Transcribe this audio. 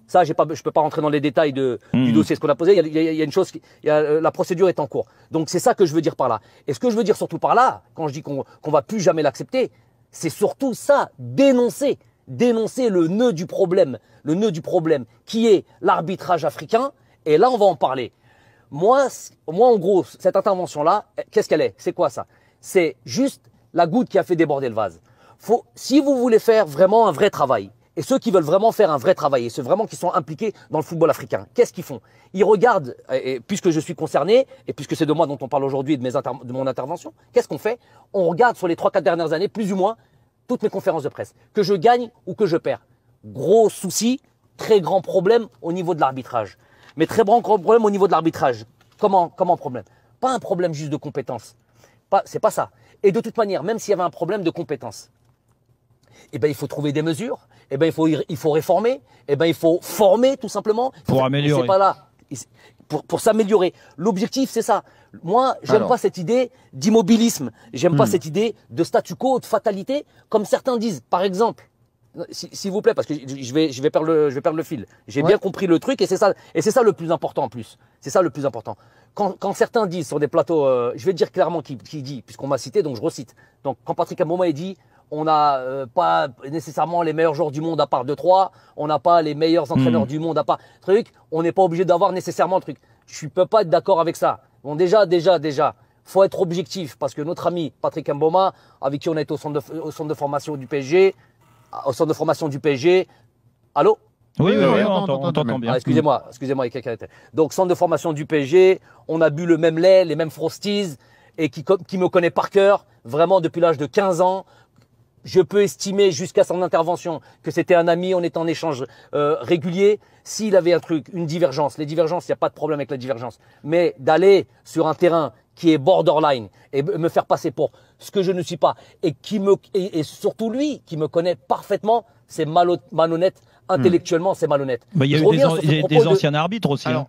Ça, je peux pas rentrer dans les détails du dossier, ce qu'on a posé. Il y a une chose, la procédure est en cours. Donc, c'est ça que je veux dire par là. Et ce que je veux dire surtout par là, quand je dis qu'on va plus jamais l'accepter, c'est surtout ça, dénoncer le nœud du problème, qui est l'arbitrage africain. Et là, on va en parler. Moi, en gros, cette intervention-là, qu'est-ce qu'elle est? C'est quoi ça? C'est juste la goutte qui a fait déborder le vase. Si vous voulez faire vraiment un vrai travail, et ceux qui veulent vraiment faire un vrai travail, et ceux vraiment qui sont impliqués dans le football africain, qu'est-ce qu'ils font? Ils regardent, et puisque je suis concerné, et puisque c'est de moi dont on parle aujourd'hui et de mon intervention, qu'est-ce qu'on fait? On regarde sur les 3-4 dernières années, plus ou moins, toutes mes conférences de presse, que je gagne ou que je perds. Gros souci, très grand problème au niveau de l'arbitrage. Mais très grand problème au niveau de l'arbitrage. Comment problème? Pas un problème juste de compétence. C'est pas ça. Et de toute manière, même s'il y avait un problème de compétence, eh ben, il faut trouver des mesures, eh ben, il faut réformer, eh ben, il faut former tout simplement. Pour améliorer. C'est pas là. Pour s'améliorer. L'objectif, c'est ça. Moi, j'aime pas cette idée d'immobilisme. J'aime pas cette idée de statu quo, de fatalité, comme certains disent. Par exemple, s'il vous plaît, parce que je vais perdre le fil. J'ai bien compris le truc et c'est ça le plus important en plus. C'est ça le plus important. Quand certains disent sur des plateaux, je vais dire clairement qui dit, puisqu'on m'a cité, donc je recite. Donc, quand Patrick Mboma dit, on n'a pas nécessairement les meilleurs joueurs du monde à part 2-3, on n'a pas les meilleurs entraîneurs du monde à part truc, on n'est pas obligé d'avoir nécessairement le truc. Je peux pas être d'accord avec ça. Bon, déjà, faut être objectif parce que notre ami Patrick Mboma, avec qui on a été au centre de formation du PSG, allô? Oui, on t'entend bien. Excusez-moi, il y a quelqu'un. Donc, centre de formation du PSG, on a bu le même lait, les mêmes frosties, et qui me connaît par cœur, vraiment depuis l'âge de 15 ans. Je peux estimer jusqu'à son intervention que c'était un ami, on est en échange régulier. S'il avait un truc, une divergence, les divergences, il n'y a pas de problème avec la divergence. Mais d'aller sur un terrain qui est borderline et me faire passer pour ce que je ne suis pas et surtout lui qui me connaît parfaitement, c'est malhonnête. Intellectuellement, c'est malhonnête. Il y a eu des anciens arbitres aussi. Alors,